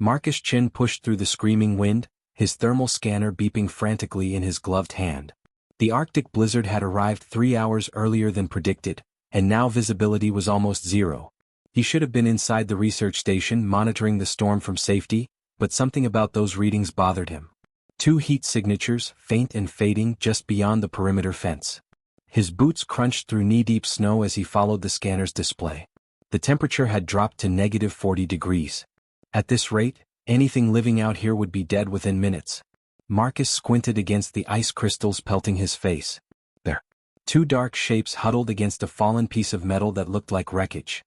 Marcus' chin pushed through the screaming wind, his thermal scanner beeping frantically in his gloved hand. The Arctic blizzard had arrived 3 hours earlier than predicted, and now visibility was almost zero. He should have been inside the research station monitoring the storm from safety, but something about those readings bothered him. 2 heat signatures, faint and fading just beyond the perimeter fence. His boots crunched through knee-deep snow as he followed the scanner's display. The temperature had dropped to -40 degrees. At this rate, anything living out here would be dead within minutes. Marcus squinted against the ice crystals pelting his face. There. 2 dark shapes huddled against a fallen piece of metal that looked like wreckage.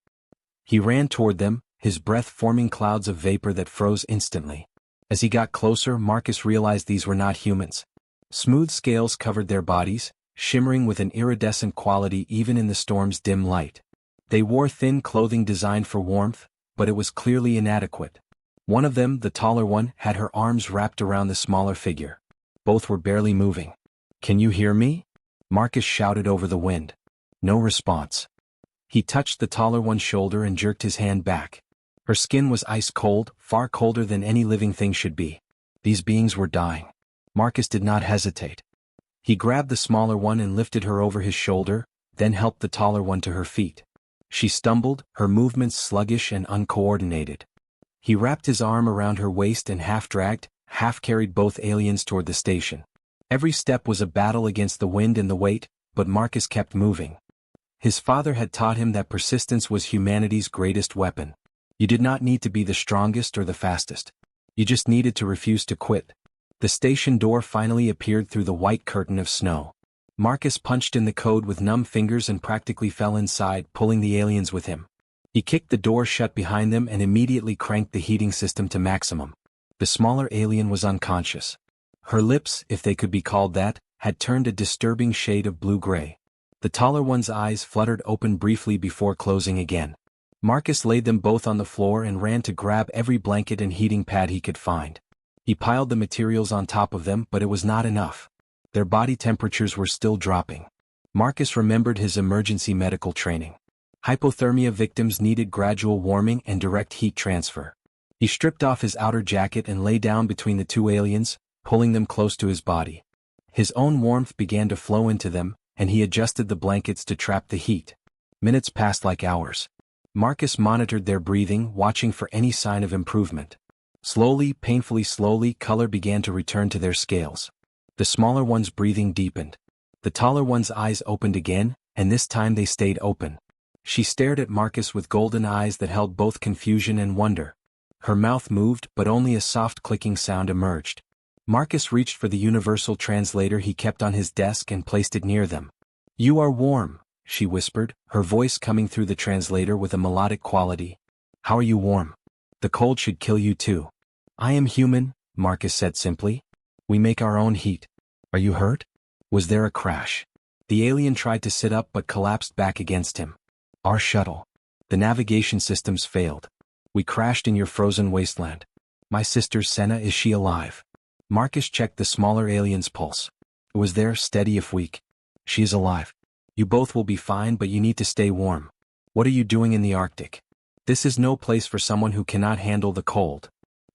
He ran toward them, his breath forming clouds of vapor that froze instantly. As he got closer, Marcus realized these were not humans. Smooth scales covered their bodies, shimmering with an iridescent quality even in the storm's dim light. They wore thin clothing designed for warmth, but it was clearly inadequate. One of them, the taller one, had her arms wrapped around the smaller figure. Both were barely moving. "Can you hear me?" Marcus shouted over the wind. No response. He touched the taller one's shoulder and jerked his hand back. Her skin was ice cold, far colder than any living thing should be. These beings were dying. Marcus did not hesitate. He grabbed the smaller one and lifted her over his shoulder, then helped the taller one to her feet. She stumbled, her movements sluggish and uncoordinated. He wrapped his arm around her waist and half-dragged, half-carried both aliens toward the station. Every step was a battle against the wind and the weight, but Marcus kept moving. His father had taught him that persistence was humanity's greatest weapon. You did not need to be the strongest or the fastest. You just needed to refuse to quit. The station door finally appeared through the white curtain of snow. Marcus punched in the code with numb fingers and practically fell inside, pulling the aliens with him. He kicked the door shut behind them and immediately cranked the heating system to maximum. The smaller alien was unconscious. Her lips, if they could be called that, had turned a disturbing shade of blue-gray. The taller one's eyes fluttered open briefly before closing again. Marcus laid them both on the floor and ran to grab every blanket and heating pad he could find. He piled the materials on top of them, but it was not enough. Their body temperatures were still dropping. Marcus remembered his emergency medical training. Hypothermia victims needed gradual warming and direct heat transfer. He stripped off his outer jacket and lay down between the 2 aliens, pulling them close to his body. His own warmth began to flow into them, and he adjusted the blankets to trap the heat. Minutes passed like hours. Marcus monitored their breathing, watching for any sign of improvement. Slowly, painfully slowly, color began to return to their scales. The smaller one's breathing deepened. The taller one's eyes opened again, and this time they stayed open. She stared at Marcus with golden eyes that held both confusion and wonder. Her mouth moved, but only a soft clicking sound emerged. Marcus reached for the universal translator he kept on his desk and placed it near them. "You are warm," she whispered, her voice coming through the translator with a melodic quality. "How are you warm? The cold should kill you too." "I am human," Marcus said simply. "We make our own heat. Are you hurt?" Was there a crash? The alien tried to sit up but collapsed back against him. "Our shuttle. The navigation systems failed. We crashed in your frozen wasteland. My sister Senna, is she alive?" Marcus checked the smaller alien's pulse. It was there, steady if weak. "She is alive. You both will be fine, but you need to stay warm. What are you doing in the Arctic? This is no place for someone who cannot handle the cold."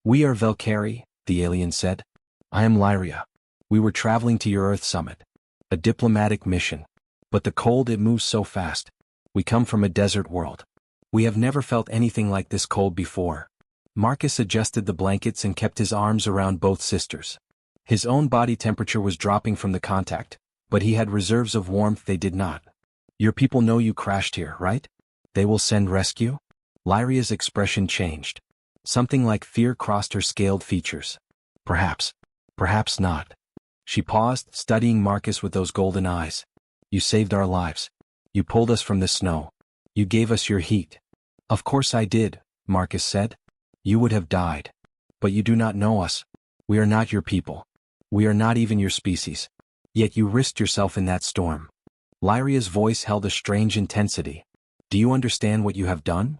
"We are Valkyrie," the alien said. "I am Lyria. We were traveling to your Earth summit. A diplomatic mission. But the cold, it moves so fast. We come from a desert world. We have never felt anything like this cold before." Marcus adjusted the blankets and kept his arms around both sisters. His own body temperature was dropping from the contact, but he had reserves of warmth they did not. "Your people know you crashed here, right? They will send rescue?" Lyria's expression changed. Something like fear crossed her scaled features. "Perhaps. Perhaps not." She paused, studying Marcus with those golden eyes. "You saved our lives. You pulled us from the snow. You gave us your heat." "Of course I did," Marcus said. "You would have died. But you do not know us. We are not your people. We are not even your species. Yet you risked yourself in that storm." Lyria's voice held a strange intensity. "Do you understand what you have done?"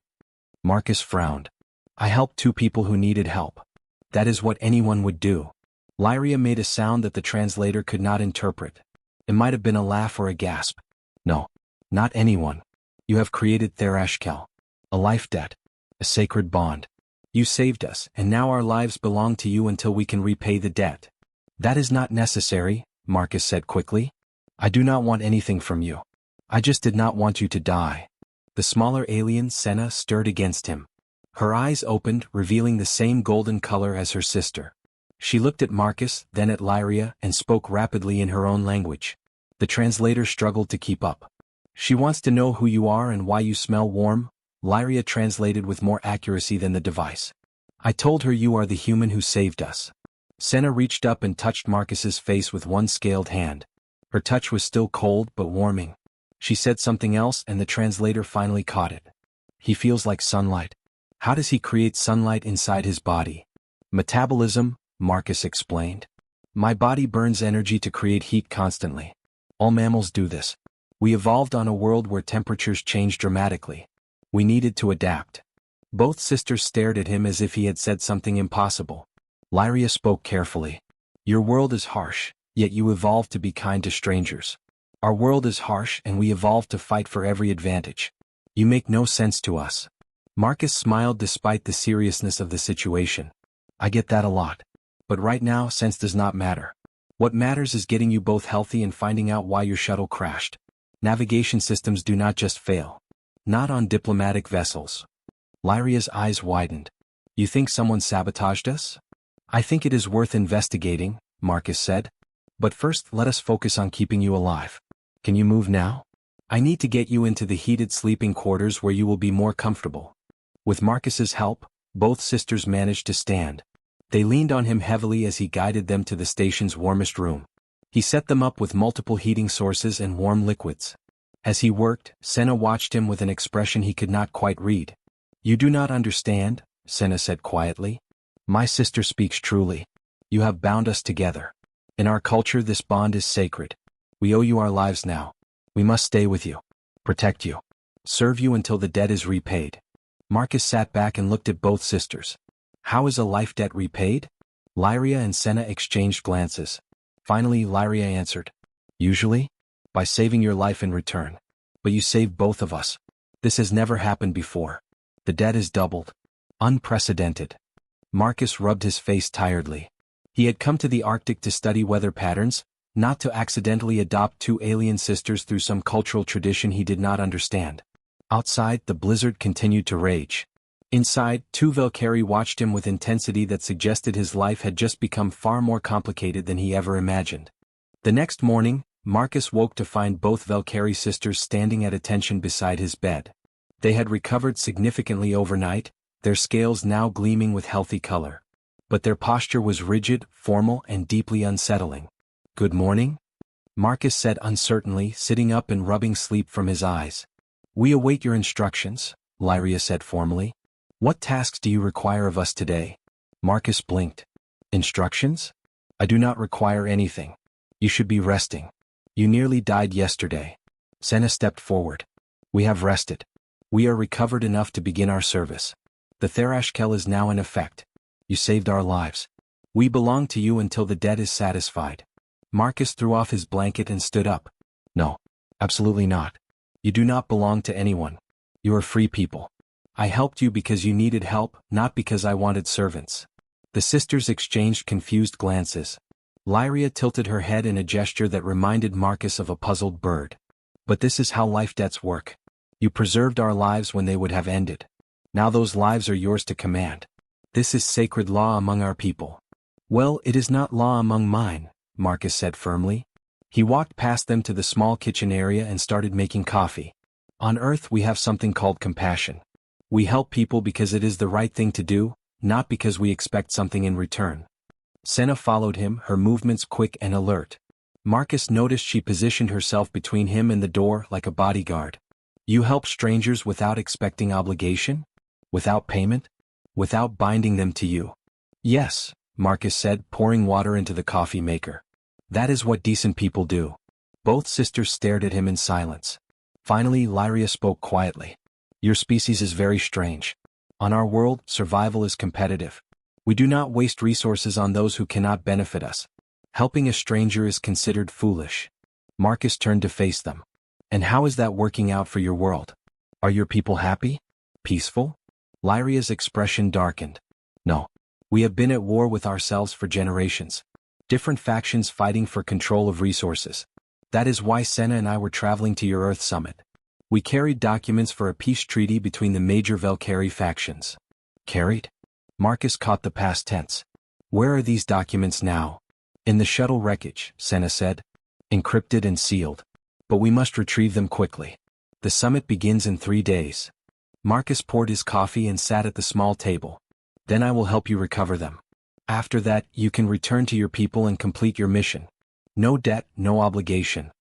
Marcus frowned. "I helped 2 people who needed help. That is what anyone would do." Lyria made a sound that the translator could not interpret. It might have been a laugh or a gasp. "No. Not anyone. You have created Therashkel. A life debt. A sacred bond. You saved us, and now our lives belong to you until we can repay the debt. That is not necessary, Marcus said quickly. I do not want anything from you. I just did not want you to die. The smaller alien, Senna, stirred against him. Her eyes opened, revealing the same golden color as her sister. She looked at Marcus, then at Lyria, and spoke rapidly in her own language. The translator struggled to keep up. She wants to know who you are and why you smell warm, Lyria translated with more accuracy than the device. I told her you are the human who saved us. Senna reached up and touched Marcus's face with one scaled hand. Her touch was still cold but warming. She said something else and the translator finally caught it. He feels like sunlight. How does he create sunlight inside his body? Metabolism, Marcus explained. My body burns energy to create heat constantly. All mammals do this. We evolved on a world where temperatures change dramatically. We needed to adapt. Both sisters stared at him as if he had said something impossible. Lyria spoke carefully. Your world is harsh, yet you evolved to be kind to strangers. Our world is harsh and we evolved to fight for every advantage. You make no sense to us. Marcus smiled despite the seriousness of the situation. I get that a lot. But right now, sense does not matter. What matters is getting you both healthy and finding out why your shuttle crashed. Navigation systems do not just fail. Not on diplomatic vessels. Lyria's eyes widened. You think someone sabotaged us? I think it is worth investigating, Marcus said. But first, let us focus on keeping you alive. Can you move now? I need to get you into the heated sleeping quarters where you will be more comfortable. With Marcus's help, both sisters managed to stand. They leaned on him heavily as he guided them to the station's warmest room. He set them up with multiple heating sources and warm liquids. As he worked, Senna watched him with an expression he could not quite read. You do not understand, Senna said quietly. My sister speaks truly. You have bound us together. In our culture, this bond is sacred. We owe you our lives now. We must stay with you, protect you, serve you until the debt is repaid. Marcus sat back and looked at both sisters. How is a life debt repaid? Lyria and Senna exchanged glances. Finally, Lyria answered. Usually, by saving your life in return. But you saved both of us. This has never happened before. The debt is doubled. Unprecedented. Marcus rubbed his face tiredly. He had come to the Arctic to study weather patterns, not to accidentally adopt two alien sisters through some cultural tradition he did not understand. Outside, the blizzard continued to rage. Inside, two Valkyrie watched him with intensity that suggested his life had just become far more complicated than he ever imagined. The next morning, Marcus woke to find both Valkyrie sisters standing at attention beside his bed. They had recovered significantly overnight, their scales now gleaming with healthy color. But their posture was rigid, formal, and deeply unsettling. Good morning? Marcus said uncertainly, sitting up and rubbing sleep from his eyes. We await your instructions, Lyria said formally. What tasks do you require of us today? Marcus blinked. Instructions? I do not require anything. You should be resting. You nearly died yesterday. Senna stepped forward. We have rested. We are recovered enough to begin our service. The Therashkel is now in effect. You saved our lives. We belong to you until the debt is satisfied. Marcus threw off his blanket and stood up. No, absolutely not. You do not belong to anyone. You are free people. I helped you because you needed help, not because I wanted servants. The sisters exchanged confused glances. Lyria tilted her head in a gesture that reminded Marcus of a puzzled bird. But this is how life debts work. You preserved our lives when they would have ended. Now those lives are yours to command. This is sacred law among our people. Well, it is not law among mine, Marcus said firmly. He walked past them to the small kitchen area and started making coffee. On Earth we have something called compassion. We help people because it is the right thing to do, not because we expect something in return. Senna followed him, her movements quick and alert. Marcus noticed she positioned herself between him and the door like a bodyguard. You help strangers without expecting obligation? Without payment? Without binding them to you? Yes, Marcus said, pouring water into the coffee maker. That is what decent people do. Both sisters stared at him in silence. Finally, Lyria spoke quietly. Your species is very strange. On our world, survival is competitive. We do not waste resources on those who cannot benefit us. Helping a stranger is considered foolish. Marcus turned to face them. And how is that working out for your world? Are your people happy? Peaceful? Lyria's expression darkened. No. We have been at war with ourselves for generations. Different factions fighting for control of resources. That is why Senna and I were traveling to your Earth summit. We carried documents for a peace treaty between the major Valkyrie factions. Carried? Marcus caught the past tense. Where are these documents now? In the shuttle wreckage, Senna said. Encrypted and sealed. But we must retrieve them quickly. The summit begins in 3 days. Marcus poured his coffee and sat at the small table. Then I will help you recover them. After that, you can return to your people and complete your mission. No debt, no obligation.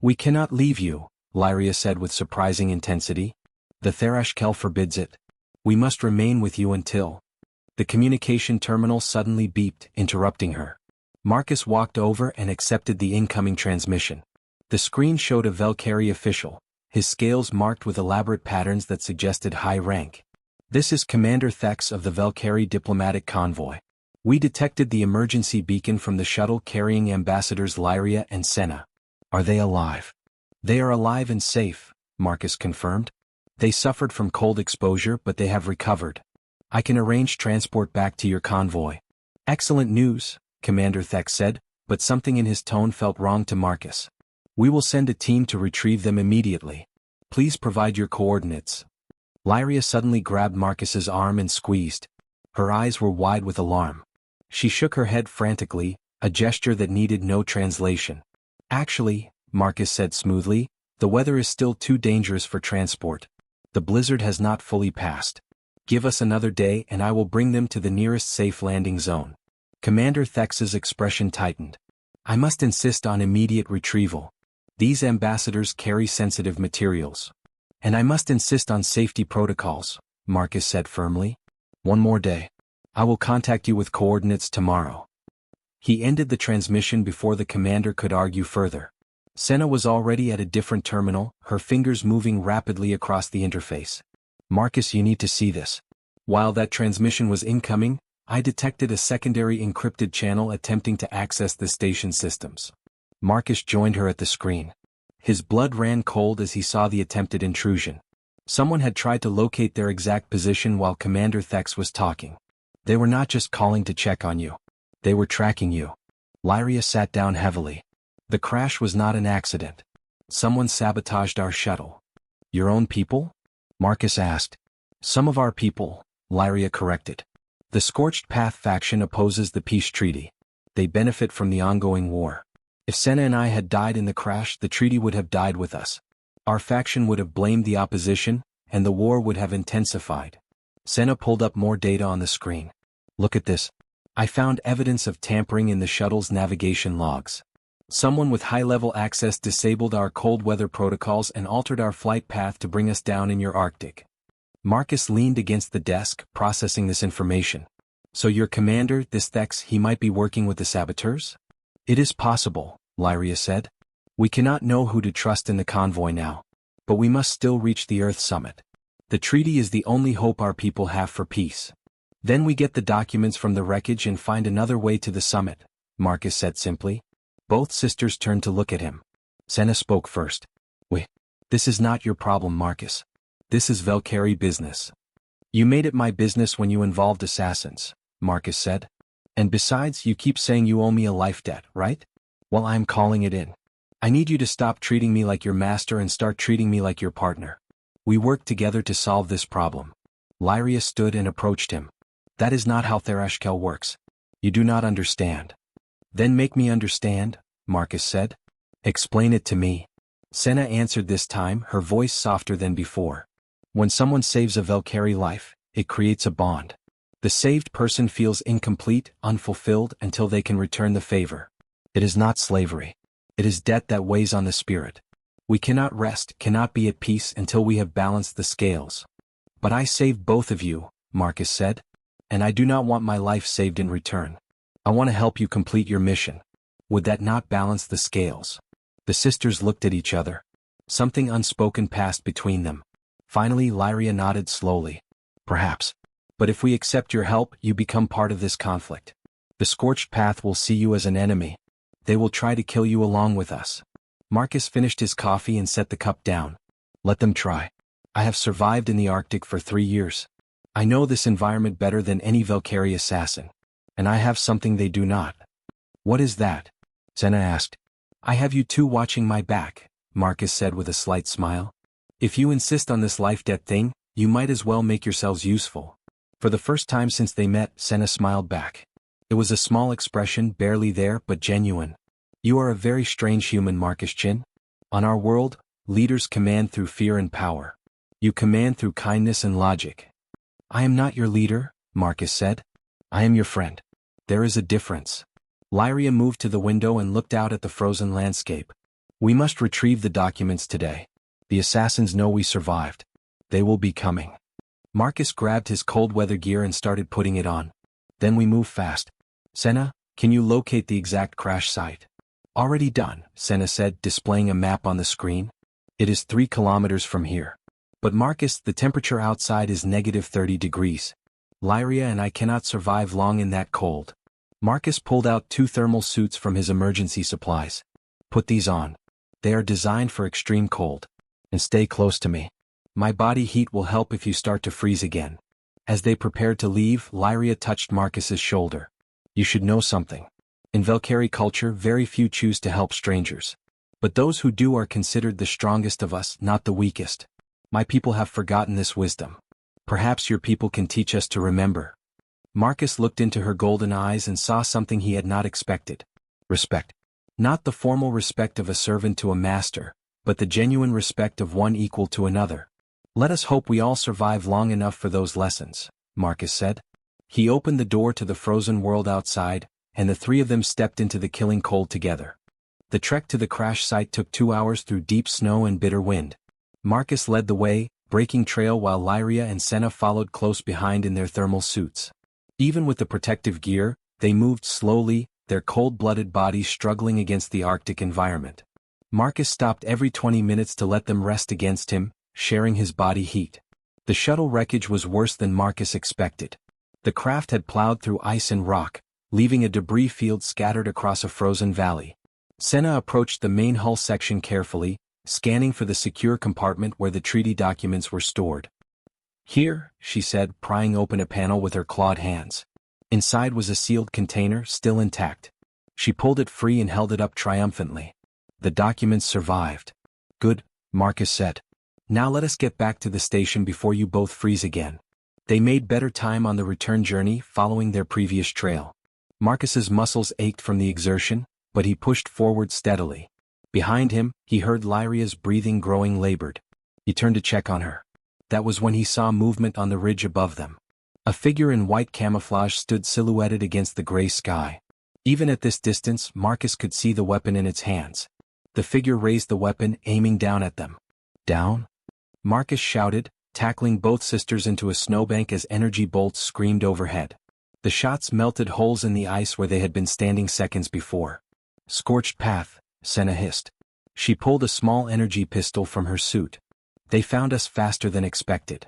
We cannot leave you, Lyria said with surprising intensity. The Therashkel forbids it. We must remain with you until... The communication terminal suddenly beeped, interrupting her. Marcus walked over and accepted the incoming transmission. The screen showed a Valkyrie official, his scales marked with elaborate patterns that suggested high rank. This is Commander Thex of the Valkyrie diplomatic convoy. We detected the emergency beacon from the shuttle carrying ambassadors Lyria and Senna. Are they alive? They are alive and safe, Marcus confirmed. They suffered from cold exposure but they have recovered. I can arrange transport back to your convoy. Excellent news, Commander Thex said, but something in his tone felt wrong to Marcus. We will send a team to retrieve them immediately. Please provide your coordinates. Lyria suddenly grabbed Marcus's arm and squeezed. Her eyes were wide with alarm. She shook her head frantically, a gesture that needed no translation. Actually, Marcus said smoothly, the weather is still too dangerous for transport. The blizzard has not fully passed. Give us another day and I will bring them to the nearest safe landing zone. Commander Thex's expression tightened. I must insist on immediate retrieval. These ambassadors carry sensitive materials. And I must insist on safety protocols, Marcus said firmly. One more day. I will contact you with coordinates tomorrow. He ended the transmission before the commander could argue further. Senna was already at a different terminal, her fingers moving rapidly across the interface. Marcus, you need to see this. While that transmission was incoming, I detected a secondary encrypted channel attempting to access the station systems. Marcus joined her at the screen. His blood ran cold as he saw the attempted intrusion. Someone had tried to locate their exact position while Commander Thex was talking. They were not just calling to check on you. They were tracking you. Lyria sat down heavily. The crash was not an accident. Someone sabotaged our shuttle. Your own people? Marcus asked. Some of our people, Lyria corrected. The Scorched Path faction opposes the peace treaty. They benefit from the ongoing war. If Senna and I had died in the crash, the treaty would have died with us. Our faction would have blamed the opposition, and the war would have intensified. Senna pulled up more data on the screen. Look at this. I found evidence of tampering in the shuttle's navigation logs. Someone with high-level access disabled our cold weather protocols and altered our flight path to bring us down in your Arctic. Marcus leaned against the desk, processing this information. So your commander, this Thex, he might be working with the saboteurs? It is possible, Lyria said. We cannot know who to trust in the convoy now. But we must still reach the Earth summit. The treaty is the only hope our people have for peace. Then we get the documents from the wreckage and find another way to the summit, Marcus said simply. Both sisters turned to look at him. Senna spoke first. Wait, this is not your problem, Marcus. This is Valkyrie business. You made it my business when you involved assassins, Marcus said. And besides, you keep saying you owe me a life debt, right? Well, I'm calling it in. I need you to stop treating me like your master and start treating me like your partner. We work together to solve this problem. Lyria stood and approached him. That is not how Therashkel works. You do not understand. Then make me understand, Marcus said. Explain it to me. Senna answered this time, her voice softer than before. When someone saves a Valkyrie life, it creates a bond. The saved person feels incomplete, unfulfilled until they can return the favor. It is not slavery. It is debt that weighs on the spirit. We cannot rest, cannot be at peace until we have balanced the scales. But I saved both of you, Marcus said. And I do not want my life saved in return. I want to help you complete your mission. Would that not balance the scales? The sisters looked at each other. Something unspoken passed between them. Finally, Lyria nodded slowly. Perhaps. But if we accept your help, you become part of this conflict. The Scorched Path will see you as an enemy. They will try to kill you along with us. Marcus finished his coffee and set the cup down. Let them try. I have survived in the Arctic for 3 years. I know this environment better than any Valkyrie assassin. And I have something they do not. What is that? Senna asked. I have you two watching my back, Marcus said with a slight smile. If you insist on this life-death thing, you might as well make yourselves useful. For the first time since they met, Senna smiled back. It was a small expression, barely there but genuine. You are a very strange human, Marcus Chin. On our world, leaders command through fear and power. You command through kindness and logic. I am not your leader, Marcus said. I am your friend. There is a difference. Lyria moved to the window and looked out at the frozen landscape. We must retrieve the documents today. The assassins know we survived. They will be coming. Marcus grabbed his cold weather gear and started putting it on. Then we move fast. Senna, can you locate the exact crash site? Already done, Senna said, displaying a map on the screen. It is 3 kilometers from here. But Marcus, the temperature outside is -30 degrees. Lyria and I cannot survive long in that cold. Marcus pulled out 2 thermal suits from his emergency supplies. Put these on. They are designed for extreme cold. And stay close to me. My body heat will help if you start to freeze again. As they prepared to leave, Lyria touched Marcus's shoulder. You should know something. In Valkyrie culture, very few choose to help strangers. But those who do are considered the strongest of us, not the weakest. My people have forgotten this wisdom. Perhaps your people can teach us to remember. Marcus looked into her golden eyes and saw something he had not expected. Respect. Not the formal respect of a servant to a master, but the genuine respect of one equal to another. Let us hope we all survive long enough for those lessons, Marcus said. He opened the door to the frozen world outside, and the 3 of them stepped into the killing cold together. The trek to the crash site took 2 hours through deep snow and bitter wind. Marcus led the way, breaking trail while Lyria and Senna followed close behind in their thermal suits. Even with the protective gear, they moved slowly, their cold-blooded bodies struggling against the Arctic environment. Marcus stopped every 20 minutes to let them rest against him, sharing his body heat. The shuttle wreckage was worse than Marcus expected. The craft had plowed through ice and rock, leaving a debris field scattered across a frozen valley. Senna approached the main hull section carefully, scanning for the secure compartment where the treaty documents were stored. Here, she said, prying open a panel with her clawed hands. Inside was a sealed container, still intact. She pulled it free and held it up triumphantly. The documents survived. Good, Marcus said. Now let us get back to the station before you both freeze again. They made better time on the return journey following their previous trail. Marcus's muscles ached from the exertion, but he pushed forward steadily. Behind him, he heard Lyria's breathing growing labored. He turned to check on her. That was when he saw movement on the ridge above them. A figure in white camouflage stood silhouetted against the gray sky. Even at this distance, Marcus could see the weapon in its hands. The figure raised the weapon, aiming down at them. Down? Marcus shouted, tackling both sisters into a snowbank as energy bolts screamed overhead. The shots melted holes in the ice where they had been standing seconds before. Scorched path, Senna hissed. She pulled a small energy pistol from her suit. They found us faster than expected.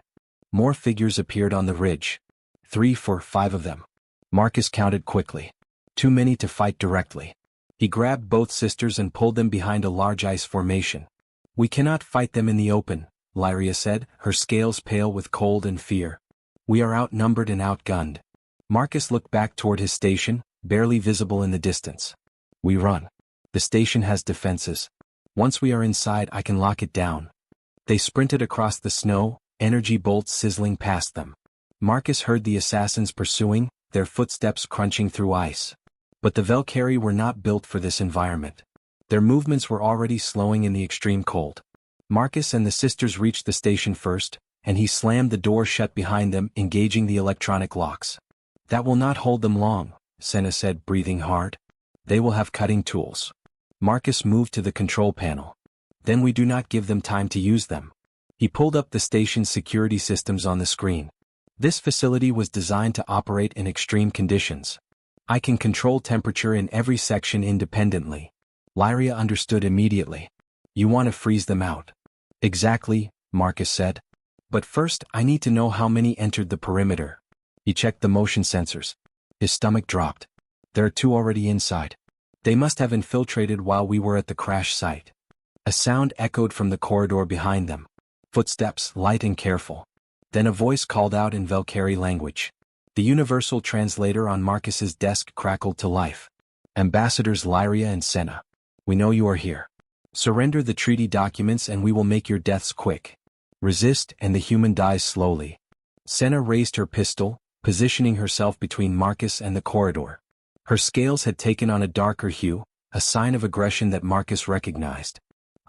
More figures appeared on the ridge. 3, 4, 5 of them. Marcus counted quickly. Too many to fight directly. He grabbed both sisters and pulled them behind a large ice formation. We cannot fight them in the open, Lyria said, her scales pale with cold and fear. We are outnumbered and outgunned. Marcus looked back toward his station, barely visible in the distance. We run. The station has defenses. Once we are inside, I can lock it down. They sprinted across the snow, energy bolts sizzling past them. Marcus heard the assassins pursuing, their footsteps crunching through ice. But the Valkyrie were not built for this environment. Their movements were already slowing in the extreme cold. Marcus and the sisters reached the station first, and he slammed the door shut behind them, engaging the electronic locks. That will not hold them long, Senna said, breathing hard. They will have cutting tools. Marcus moved to the control panel. Then we do not give them time to use them. He pulled up the station's security systems on the screen. This facility was designed to operate in extreme conditions. I can control temperature in every section independently. Lyria understood immediately. You want to freeze them out. Exactly, Marcus said. But first, I need to know how many entered the perimeter. He checked the motion sensors. His stomach dropped. There are 2 already inside. They must have infiltrated while we were at the crash site. A sound echoed from the corridor behind them. Footsteps, light and careful. Then a voice called out in Valkyrie language. The universal translator on Marcus's desk crackled to life. Ambassadors Lyria and Senna. We know you are here. Surrender the treaty documents and we will make your deaths quick. Resist and the human dies slowly. Senna raised her pistol, positioning herself between Marcus and the corridor. Her scales had taken on a darker hue, a sign of aggression that Marcus recognized.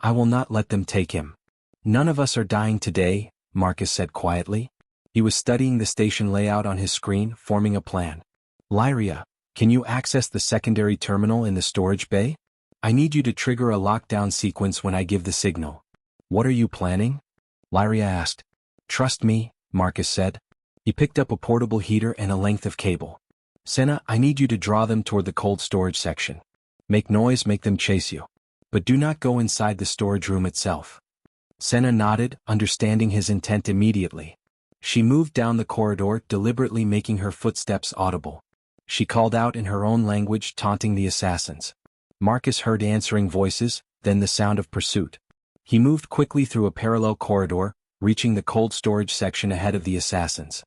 I will not let them take him. None of us are dying today, Marcus said quietly. He was studying the station layout on his screen, forming a plan. Lyria, can you access the secondary terminal in the storage bay? I need you to trigger a lockdown sequence when I give the signal. What are you planning? Lyria asked. Trust me, Marcus said. He picked up a portable heater and a length of cable. Senna, I need you to draw them toward the cold storage section. Make noise, make them chase you. But do not go inside the storage room itself. Senna nodded, understanding his intent immediately. She moved down the corridor, deliberately making her footsteps audible. She called out in her own language, taunting the assassins. Marcus heard answering voices, then the sound of pursuit. He moved quickly through a parallel corridor, reaching the cold storage section ahead of the assassins.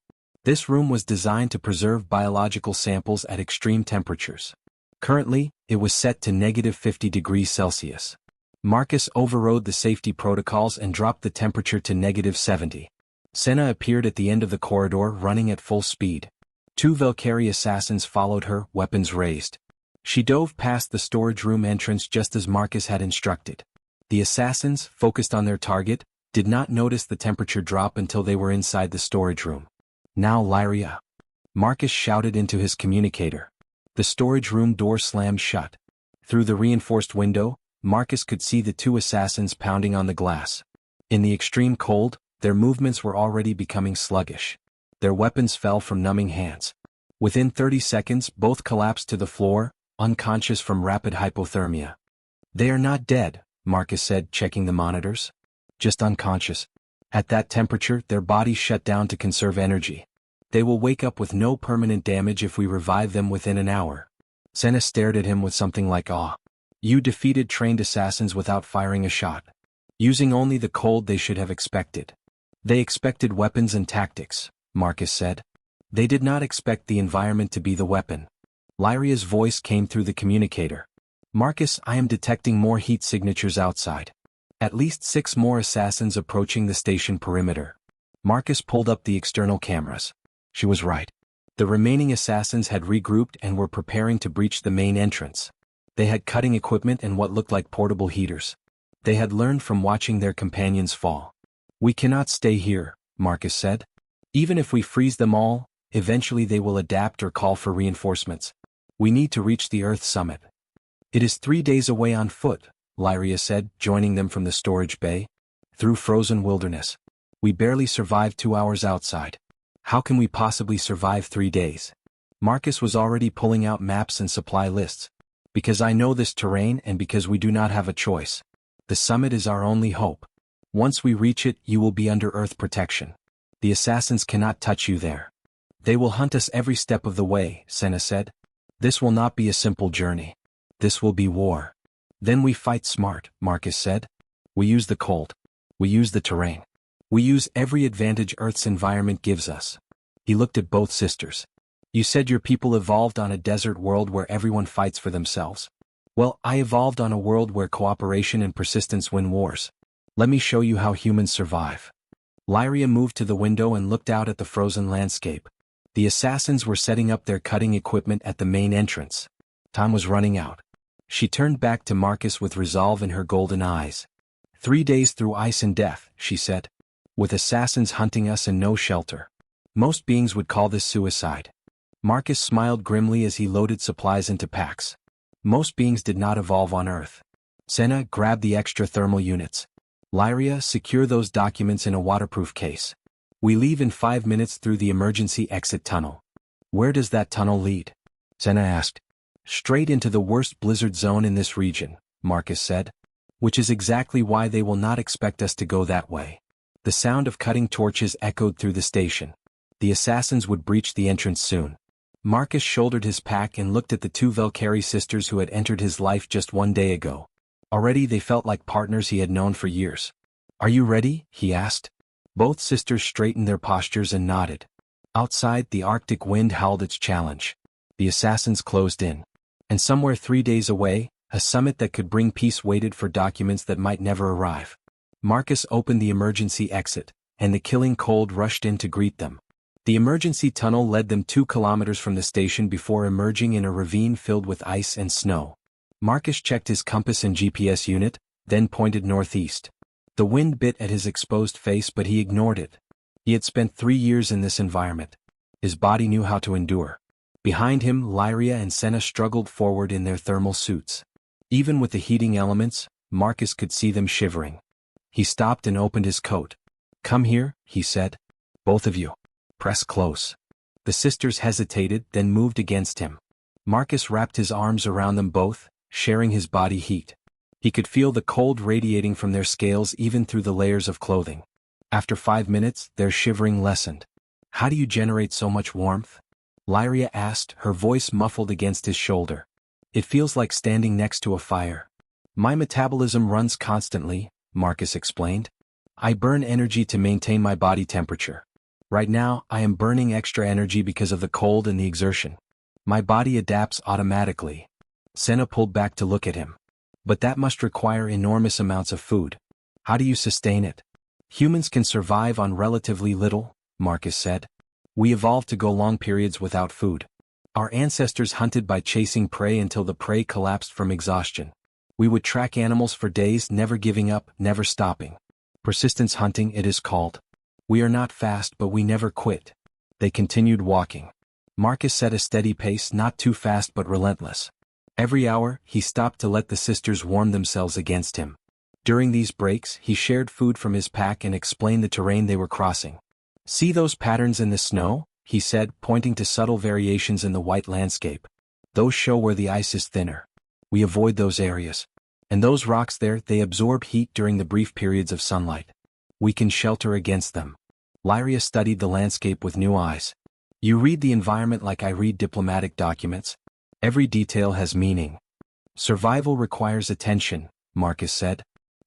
This room was designed to preserve biological samples at extreme temperatures. Currently, it was set to -50 degrees Celsius. Marcus overrode the safety protocols and dropped the temperature to -70. Senna appeared at the end of the corridor, running at full speed. 2 Valkyrie assassins followed her, weapons raised. She dove past the storage room entrance just as Marcus had instructed. The assassins, focused on their target, did not notice the temperature drop until they were inside the storage room. Now Lyria. Marcus shouted into his communicator. The storage room door slammed shut. Through the reinforced window, Marcus could see the 2 assassins pounding on the glass. In the extreme cold, their movements were already becoming sluggish. Their weapons fell from numbing hands. Within 30 seconds, both collapsed to the floor, unconscious from rapid hypothermia. They are not dead, Marcus said, checking the monitors. Just unconscious. At that temperature, their bodies shut down to conserve energy. They will wake up with no permanent damage if we revive them within an hour. Senna stared at him with something like awe. You defeated trained assassins without firing a shot. Using only the cold they should have expected. They expected weapons and tactics, Marcus said. They did not expect the environment to be the weapon. Lyria's voice came through the communicator. Marcus, I am detecting more heat signatures outside. At least 6 more assassins approaching the station perimeter. Marcus pulled up the external cameras. She was right. The remaining assassins had regrouped and were preparing to breach the main entrance. They had cutting equipment and what looked like portable heaters. They had learned from watching their companions fall. We cannot stay here, Marcus said. Even if we freeze them all, eventually they will adapt or call for reinforcements. We need to reach the Earth summit. It is 3 days away on foot, Lyria said, joining them from the storage bay. Through frozen wilderness. We barely survived 2 hours outside. How can we possibly survive 3 days? Marcus was already pulling out maps and supply lists. Because I know this terrain and because we do not have a choice. The summit is our only hope. Once we reach it, you will be under Earth protection. The assassins cannot touch you there. They will hunt us every step of the way, Senna said. This will not be a simple journey. This will be war. Then we fight smart, Marcus said. We use the cold. We use the terrain. We use every advantage Earth's environment gives us. He looked at both sisters. You said your people evolved on a desert world where everyone fights for themselves. Well, I evolved on a world where cooperation and persistence win wars. Let me show you how humans survive. Lyria moved to the window and looked out at the frozen landscape. The assassins were setting up their cutting equipment at the main entrance. Time was running out. She turned back to Marcus with resolve in her golden eyes. 3 days through ice and death, she said. With assassins hunting us and no shelter. Most beings would call this suicide. Marcus smiled grimly as he loaded supplies into packs. Most beings did not evolve on Earth. Senna grabbed the extra thermal units. Lyria, secure those documents in a waterproof case. We leave in 5 minutes through the emergency exit tunnel. Where does that tunnel lead? Senna asked. Straight into the worst blizzard zone in this region, Marcus said. Which is exactly why they will not expect us to go that way. The sound of cutting torches echoed through the station. The assassins would breach the entrance soon. Marcus shouldered his pack and looked at the 2 Valkyrie sisters who had entered his life just 1 day ago. Already they felt like partners he had known for years. Are you ready? He asked. Both sisters straightened their postures and nodded. Outside, the Arctic wind howled its challenge. The assassins closed in. And somewhere 3 days away, a summit that could bring peace waited for documents that might never arrive. Marcus opened the emergency exit, and the killing cold rushed in to greet them. The emergency tunnel led them 2 kilometers from the station before emerging in a ravine filled with ice and snow. Marcus checked his compass and GPS unit, then pointed northeast. The wind bit at his exposed face, but he ignored it. He had spent 3 years in this environment. His body knew how to endure. Behind him, Lyria and Senna struggled forward in their thermal suits. Even with the heating elements, Marcus could see them shivering. He stopped and opened his coat. "Come here," he said. "Both of you. Press close." The sisters hesitated, then moved against him. Marcus wrapped his arms around them both, sharing his body heat. He could feel the cold radiating from their scales even through the layers of clothing. After 5 minutes, their shivering lessened. "How do you generate so much warmth?" Lyria asked, her voice muffled against his shoulder. "It feels like standing next to a fire." "My metabolism runs constantly," Marcus explained. "I burn energy to maintain my body temperature. Right now, I am burning extra energy because of the cold and the exertion. My body adapts automatically." Senna pulled back to look at him. "But that must require enormous amounts of food. How do you sustain it?" "Humans can survive on relatively little," Marcus said. "We evolved to go long periods without food. Our ancestors hunted by chasing prey until the prey collapsed from exhaustion. We would track animals for days, never giving up, never stopping. Persistence hunting, it is called. We are not fast, but we never quit." They continued walking. Marcus set a steady pace, not too fast but relentless. Every hour, he stopped to let the sisters warm themselves against him. During these breaks, he shared food from his pack and explained the terrain they were crossing. "See those patterns in the snow?" he said, pointing to subtle variations in the white landscape. "Those show where the ice is thinner. We avoid those areas. And those rocks there, they absorb heat during the brief periods of sunlight. We can shelter against them." Lyria studied the landscape with new eyes. "You read the environment like I read diplomatic documents. Every detail has meaning." "Survival requires attention," Marcus said.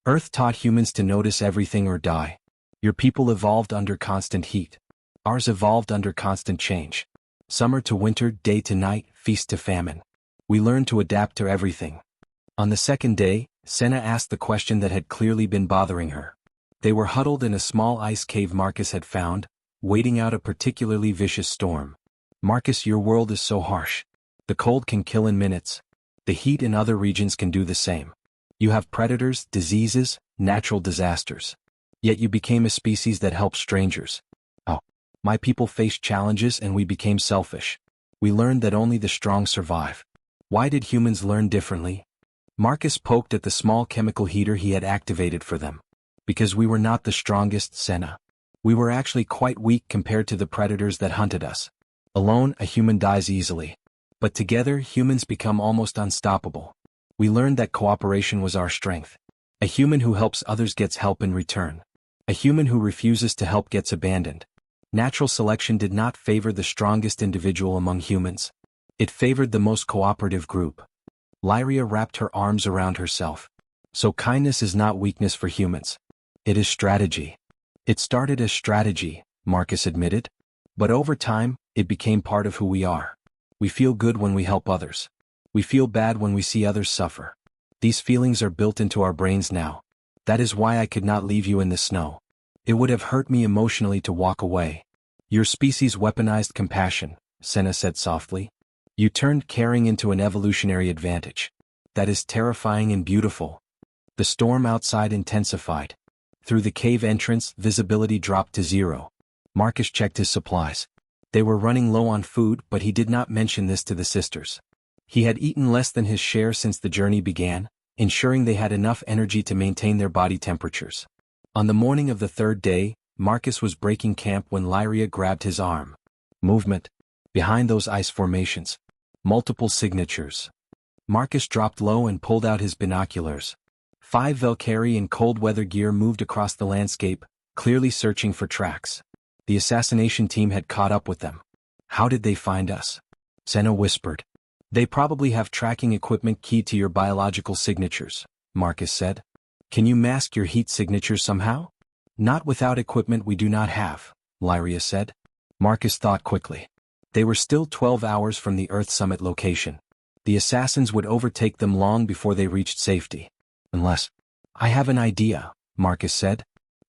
"Earth taught humans to notice everything or die. Your people evolved under constant heat. Ours evolved under constant change. Summer to winter, day to night, feast to famine. We learned to adapt to everything." On the second day, Senna asked the question that had clearly been bothering her. They were huddled in a small ice cave Marcus had found, waiting out a particularly vicious storm. "Marcus, your world is so harsh. The cold can kill in minutes. The heat in other regions can do the same. You have predators, diseases, natural disasters. Yet you became a species that helps strangers. Oh, my people faced challenges and we became selfish. We learned that only the strong survive. Why did humans learn differently?" Marcus poked at the small chemical heater he had activated for them. "Because we were not the strongest, Senna. We were actually quite weak compared to the predators that hunted us. Alone, a human dies easily. But together, humans become almost unstoppable. We learned that cooperation was our strength. A human who helps others gets help in return. A human who refuses to help gets abandoned. Natural selection did not favor the strongest individual among humans. It favored the most cooperative group." Lyria wrapped her arms around herself. "So kindness is not weakness for humans. It is strategy." "It started as strategy," Marcus admitted. "But over time, it became part of who we are. We feel good when we help others. We feel bad when we see others suffer. These feelings are built into our brains now. That is why I could not leave you in the snow. It would have hurt me emotionally to walk away." "Your species weaponized compassion," Senna said softly. "You turned caring into an evolutionary advantage. That is terrifying and beautiful." The storm outside intensified. Through the cave entrance, visibility dropped to 0. Marcus checked his supplies. They were running low on food, but he did not mention this to the sisters. He had eaten less than his share since the journey began, ensuring they had enough energy to maintain their body temperatures. On the morning of the third day, Marcus was breaking camp when Lyria grabbed his arm. "Movement. Behind those ice formations. Multiple signatures." Marcus dropped low and pulled out his binoculars. 5 Valkyrie in cold weather gear moved across the landscape, clearly searching for tracks. The assassination team had caught up with them. "How did they find us?" Senna whispered. "They probably have tracking equipment keyed to your biological signatures," Marcus said. "Can you mask your heat signatures somehow?" Not without equipment we do not have, Lyria said. Marcus thought quickly. They were still 12 hours from the Earth summit location. The assassins would overtake them long before they reached safety. Unless... I have an idea, Marcus said.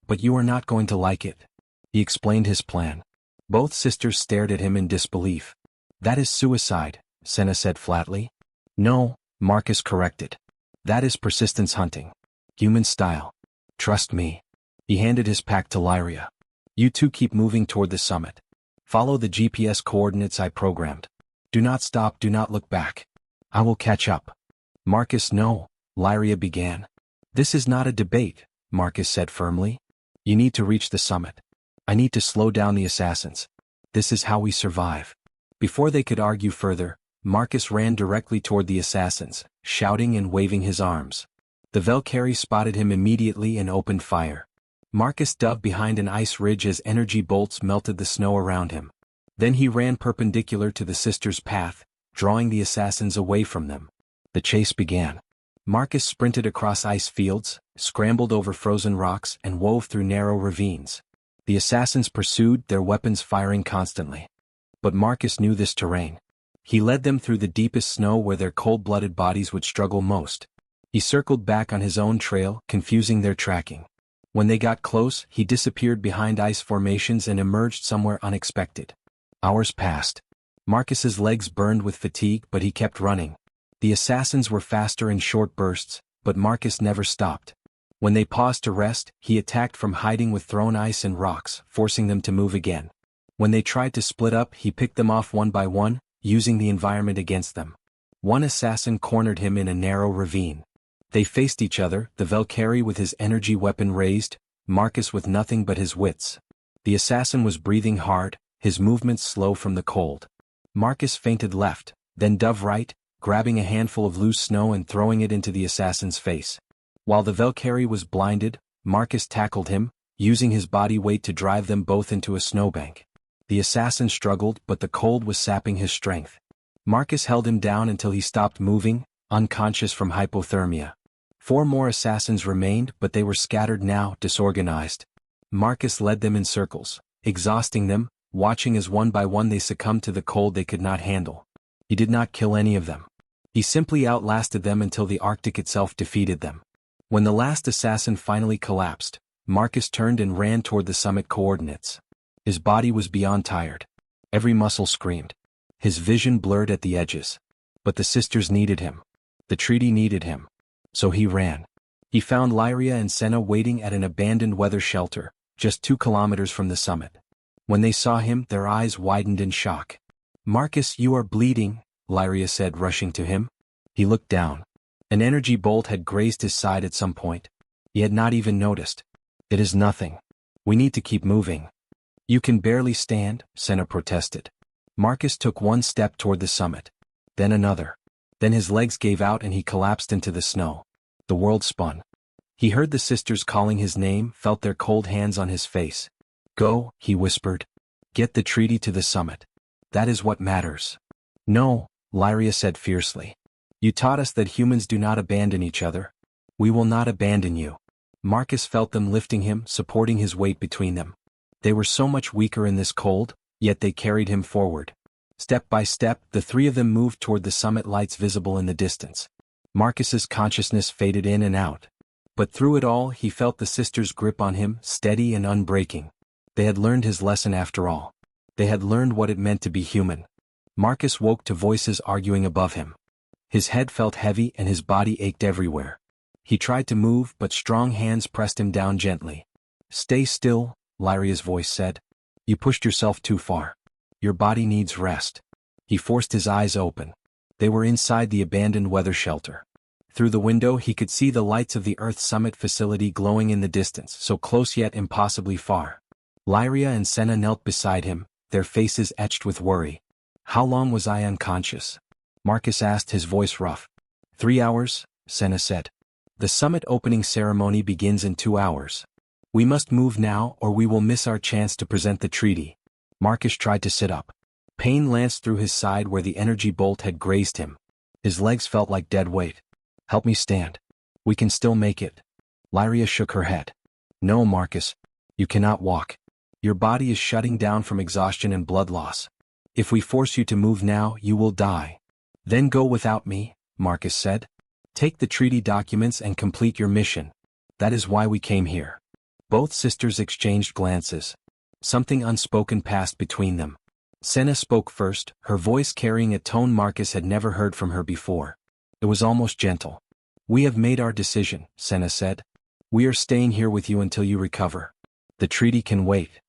But you are not going to like it. He explained his plan. Both sisters stared at him in disbelief. That is suicide, Senna said flatly. No, Marcus corrected. That is persistence hunting. Human style. Trust me. He handed his pack to Lyria. You two keep moving toward the summit. Follow the GPS coordinates I programmed. Do not stop, do not look back. I will catch up. Marcus, no, Lyria began. This is not a debate, Marcus said firmly. You need to reach the summit. I need to slow down the assassins. This is how we survive. Before they could argue further, Marcus ran directly toward the assassins, shouting and waving his arms. The Valkyrie spotted him immediately and opened fire. Marcus dove behind an ice ridge as energy bolts melted the snow around him. Then he ran perpendicular to the sisters' path, drawing the assassins away from them. The chase began. Marcus sprinted across ice fields, scrambled over frozen rocks, and wove through narrow ravines. The assassins pursued, their weapons firing constantly. But Marcus knew this terrain. He led them through the deepest snow where their cold-blooded bodies would struggle most. He circled back on his own trail, confusing their tracking. When they got close, he disappeared behind ice formations and emerged somewhere unexpected. Hours passed. Marcus's legs burned with fatigue, but he kept running. The assassins were faster in short bursts, but Marcus never stopped. When they paused to rest, he attacked from hiding with thrown ice and rocks, forcing them to move again. When they tried to split up, he picked them off one by one, using the environment against them. One assassin cornered him in a narrow ravine. They faced each other, the Valkyrie with his energy weapon raised, Marcus with nothing but his wits. The assassin was breathing hard, his movements slow from the cold. Marcus feinted left, then dove right, grabbing a handful of loose snow and throwing it into the assassin's face. While the Valkyrie was blinded, Marcus tackled him, using his body weight to drive them both into a snowbank. The assassin struggled, but the cold was sapping his strength. Marcus held him down until he stopped moving, unconscious from hypothermia. 4 more assassins remained, but they were scattered now, disorganized. Marcus led them in circles, exhausting them, watching as one by one they succumbed to the cold they could not handle. He did not kill any of them. He simply outlasted them until the Arctic itself defeated them. When the last assassin finally collapsed, Marcus turned and ran toward the summit coordinates. His body was beyond tired. Every muscle screamed. His vision blurred at the edges. But the sisters needed him. The treaty needed him. So he ran. He found Lyria and Senna waiting at an abandoned weather shelter, just 2 kilometers from the summit. When they saw him, their eyes widened in shock. Marcus, you are bleeding, Lyria said, rushing to him. He looked down. An energy bolt had grazed his side at some point. He had not even noticed. It is nothing. We need to keep moving. You can barely stand, Senna protested. Marcus took 1 step toward the summit. Then another. Then his legs gave out and he collapsed into the snow. The world spun. He heard the sisters calling his name, felt their cold hands on his face. Go, he whispered. Get the treaty to the summit. That is what matters. No, Lyria said fiercely. You taught us that humans do not abandon each other. We will not abandon you. Marcus felt them lifting him, supporting his weight between them. They were so much weaker in this cold, yet they carried him forward. Step by step, the 3 of them moved toward the summit, lights visible in the distance. Marcus's consciousness faded in and out. But through it all, he felt the sisters' grip on him, steady and unbreaking. They had learned his lesson after all. They had learned what it meant to be human. Marcus woke to voices arguing above him. His head felt heavy and his body ached everywhere. He tried to move, but strong hands pressed him down gently. Stay still, Lyria's voice said. You pushed yourself too far. Your body needs rest. He forced his eyes open. They were inside the abandoned weather shelter. Through the window he could see the lights of the Earth Summit facility glowing in the distance, so close yet impossibly far. Lyria and Senna knelt beside him, their faces etched with worry. How long was I unconscious? Marcus asked, his voice rough. 3 hours, Senna said. The summit opening ceremony begins in 2 hours. We must move now or we will miss our chance to present the treaty. Marcus tried to sit up. Pain lanced through his side where the energy bolt had grazed him. His legs felt like dead weight. Help me stand. We can still make it. Lyria shook her head. No, Marcus. You cannot walk. Your body is shutting down from exhaustion and blood loss. If we force you to move now, you will die. Then go without me, Marcus said. Take the treaty documents and complete your mission. That is why we came here. Both sisters exchanged glances. Something unspoken passed between them. Senna spoke first, her voice carrying a tone Marcus had never heard from her before. It was almost gentle. We have made our decision, Senna said. We are staying here with you until you recover. The treaty can wait.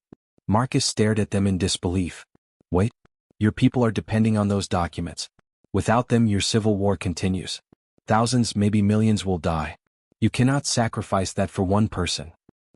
Marcus stared at them in disbelief. Wait? Your people are depending on those documents. Without them, your civil war continues. Thousands, maybe millions will die. You cannot sacrifice that for one person.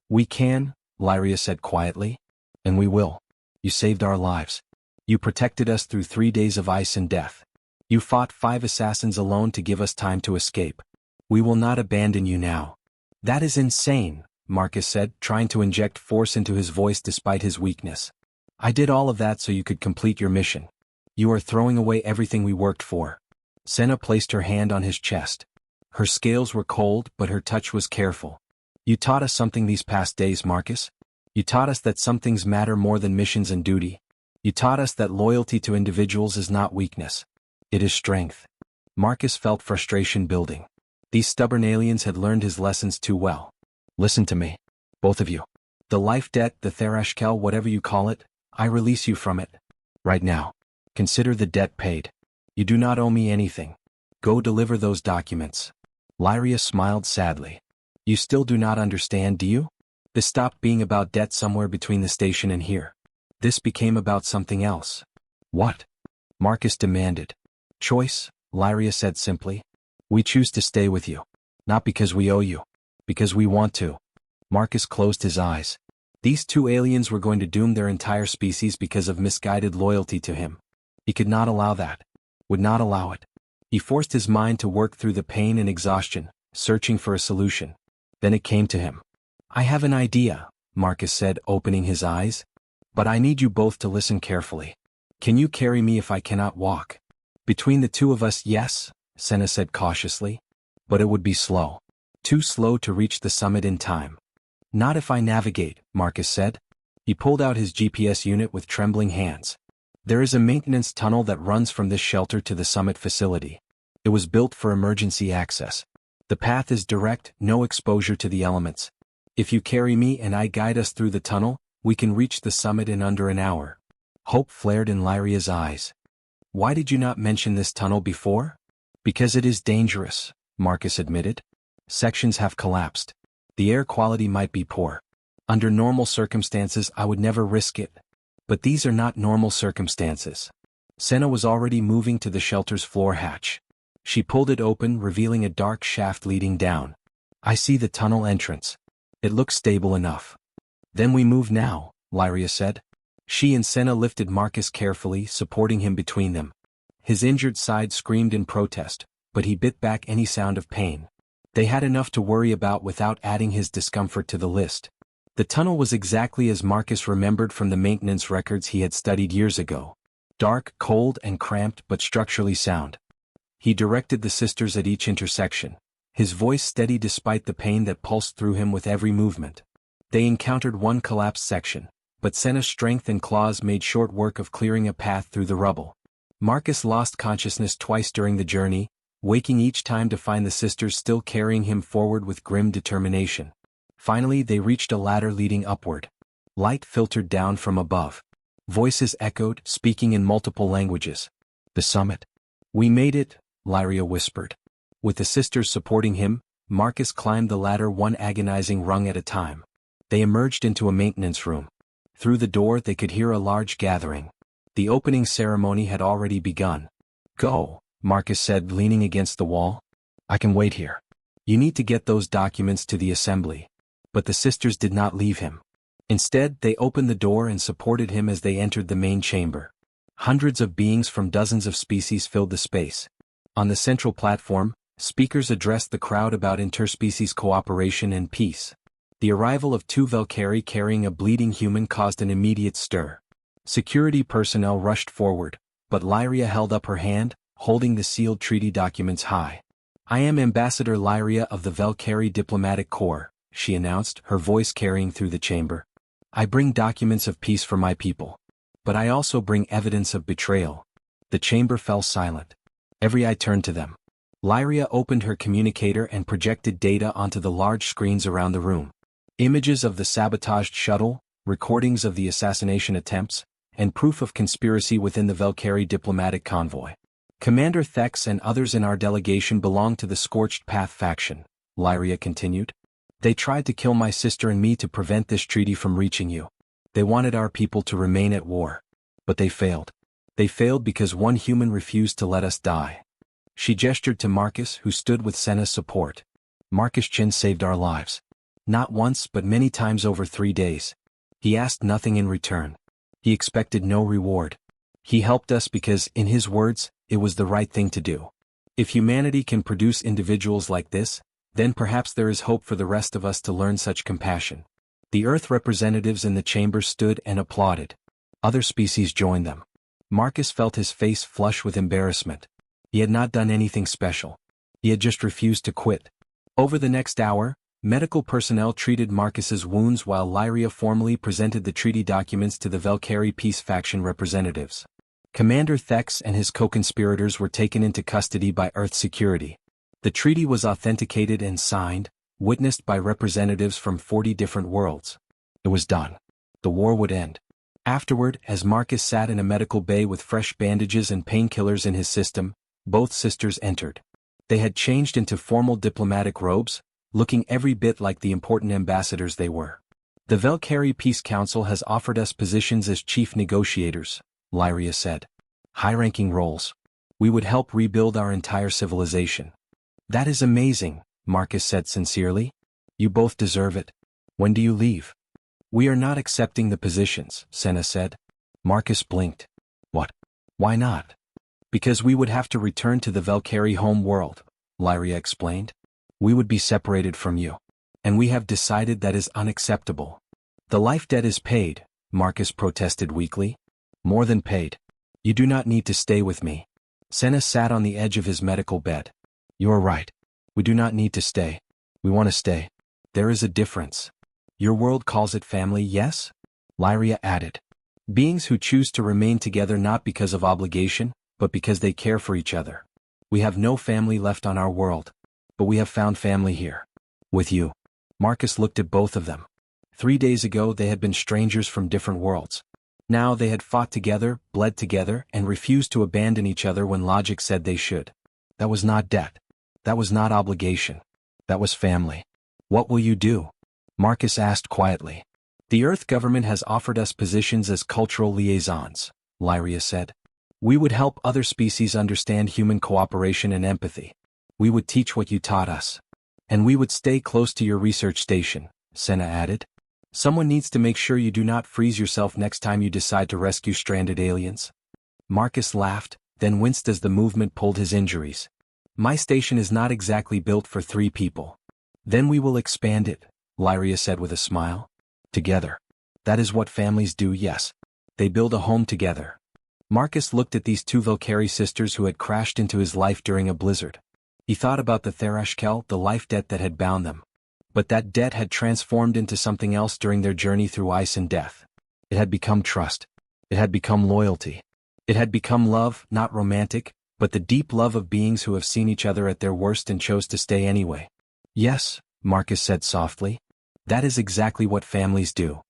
We can, Lyria said quietly. And we will. You saved our lives. You protected us through 3 days of ice and death. You fought 5 assassins alone to give us time to escape. We will not abandon you now. That is insane, Marcus said, trying to inject force into his voice despite his weakness. I did all of that so you could complete your mission. You are throwing away everything we worked for. Senna placed her hand on his chest. Her scales were cold, but her touch was careful. You taught us something these past days, Marcus. You taught us that some things matter more than missions and duty. You taught us that loyalty to individuals is not weakness. It is strength. Marcus felt frustration building. These stubborn aliens had learned his lessons too well. Listen to me. Both of you. The life debt, the Tharashkel, whatever you call it, I release you from it. Right now. Consider the debt paid. You do not owe me anything. Go deliver those documents. Lyria smiled sadly. You still do not understand, do you? This stopped being about debt somewhere between the station and here. This became about something else. What? Marcus demanded. Choice, Lyria said simply. We choose to stay with you. Not because we owe you. Because we want to. Marcus closed his eyes. These 2 aliens were going to doom their entire species because of misguided loyalty to him. He could not allow that. Would not allow it. He forced his mind to work through the pain and exhaustion, searching for a solution. Then it came to him. I have an idea, Marcus said, opening his eyes. But I need you both to listen carefully. Can you carry me if I cannot walk? Between the 2 of us, yes, Senna said cautiously. But it would be slow. Too slow to reach the summit in time. Not if I navigate, Marcus said. He pulled out his GPS unit with trembling hands. There is a maintenance tunnel that runs from this shelter to the summit facility. It was built for emergency access. The path is direct, no exposure to the elements. If you carry me and I guide us through the tunnel, we can reach the summit in under an hour. Hope flared in Lyria's eyes. Why did you not mention this tunnel before? Because it is dangerous, Marcus admitted. Sections have collapsed. The air quality might be poor. Under normal circumstances I would never risk it. But these are not normal circumstances. Senna was already moving to the shelter's floor hatch. She pulled it open, revealing a dark shaft leading down. I see the tunnel entrance. It looks stable enough. Then we move now, Lyria said. She and Senna lifted Marcus carefully, supporting him between them. His injured side screamed in protest, but he bit back any sound of pain. They had enough to worry about without adding his discomfort to the list. The tunnel was exactly as Marcus remembered from the maintenance records he had studied years ago. Dark, cold, and cramped, but structurally sound. He directed the sisters at each intersection, his voice steady despite the pain that pulsed through him with every movement. They encountered one collapsed section, but Senna's strength and claws made short work of clearing a path through the rubble. Marcus lost consciousness twice during the journey, waking each time to find the sisters still carrying him forward with grim determination. Finally they reached a ladder leading upward. Light filtered down from above. Voices echoed, speaking in multiple languages. The summit. We made it, Lyria whispered. With the sisters supporting him, Marcus climbed the ladder one agonizing rung at a time. They emerged into a maintenance room. Through the door they could hear a large gathering. The opening ceremony had already begun. Go, Marcus said, leaning against the wall. I can wait here. You need to get those documents to the assembly. But the sisters did not leave him. Instead, they opened the door and supported him as they entered the main chamber. Hundreds of beings from dozens of species filled the space. On the central platform, speakers addressed the crowd about interspecies cooperation and peace. The arrival of 2 Valkyrie carrying a bleeding human caused an immediate stir. Security personnel rushed forward, but Lyria held up her hand, holding the sealed treaty documents high. I am Ambassador Lyria of the Valkyrie Diplomatic Corps, she announced, her voice carrying through the chamber. I bring documents of peace for my people. But I also bring evidence of betrayal. The chamber fell silent. Every eye turned to them. Lyria opened her communicator and projected data onto the large screens around the room. Images of the sabotaged shuttle, recordings of the assassination attempts, and proof of conspiracy within the Valkyrie diplomatic convoy. Commander Thex and others in our delegation belong to the Scorched Path faction, Lyria continued. They tried to kill my sister and me to prevent this treaty from reaching you. They wanted our people to remain at war. But they failed. They failed because one human refused to let us die. She gestured to Marcus, who stood with Senna's support. Marcus Chin saved our lives. Not once but many times over 3 days. He asked nothing in return. He expected no reward. He helped us because, in his words, it was the right thing to do. If humanity can produce individuals like this, then perhaps there is hope for the rest of us to learn such compassion. The Earth representatives in the chamber stood and applauded. Other species joined them. Marcus felt his face flush with embarrassment. He had not done anything special. He had just refused to quit. Over the next hour, medical personnel treated Marcus's wounds while Lyria formally presented the treaty documents to the Valkyrie Peace Faction representatives. Commander Thex and his co-conspirators were taken into custody by Earth security. The treaty was authenticated and signed, witnessed by representatives from 40 different worlds. It was done. The war would end. Afterward, as Marcus sat in a medical bay with fresh bandages and painkillers in his system, both sisters entered. They had changed into formal diplomatic robes, looking every bit like the important ambassadors they were. The Valkyrie Peace Council has offered us positions as chief negotiators, Lyria said. High-ranking roles. We would help rebuild our entire civilization. That is amazing, Marcus said sincerely. You both deserve it. When do you leave? We are not accepting the positions, Senna said. Marcus blinked. What? Why not? Because we would have to return to the Valkyrie home world, Lyria explained. We would be separated from you. And we have decided that is unacceptable. The life debt is paid, Marcus protested weakly. More than paid. You do not need to stay with me. Senna sat on the edge of his medical bed. You are right. We do not need to stay. We want to stay. There is a difference. Your world calls it family, yes? Lyria added. Beings who choose to remain together not because of obligation, but because they care for each other. We have no family left on our world. But we have found family here. With you. Marcus looked at both of them. 3 days ago they had been strangers from different worlds. Now they had fought together, bled together, and refused to abandon each other when logic said they should. That was not debt. That was not obligation. That was family. What will you do? Marcus asked quietly. The Earth government has offered us positions as cultural liaisons, Lyria said. We would help other species understand human cooperation and empathy. We would teach what you taught us. And we would stay close to your research station, Senna added. Someone needs to make sure you do not freeze yourself next time you decide to rescue stranded aliens. Marcus laughed, then winced as the movement pulled his injuries. My station is not exactly built for 3 people. Then we will expand it, Lyria said with a smile. Together. That is what families do, yes. They build a home together. Marcus looked at these 2 Valkyrie sisters who had crashed into his life during a blizzard. He thought about the Therashkel, the life debt that had bound them. But that debt had transformed into something else during their journey through ice and death. It had become trust. It had become loyalty. It had become love, not romantic, but the deep love of beings who have seen each other at their worst and chose to stay anyway. Yes, Marcus said softly. That is exactly what families do.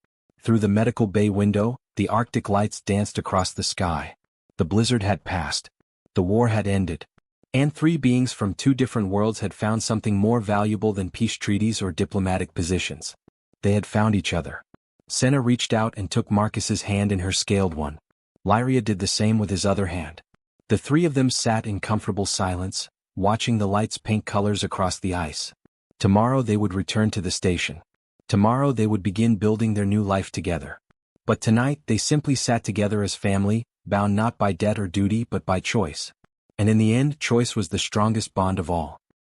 Through the medical bay window, the Arctic lights danced across the sky. The blizzard had passed. The war had ended. And 3 beings from 2 different worlds had found something more valuable than peace treaties or diplomatic positions. They had found each other. Senna reached out and took Marcus's hand in her scaled one. Lyria did the same with his other hand. The 3 of them sat in comfortable silence, watching the lights paint colors across the ice. Tomorrow they would return to the station. Tomorrow they would begin building their new life together. But tonight they simply sat together as family, bound not by debt or duty but by choice. And in the end, choice was the strongest bond of all.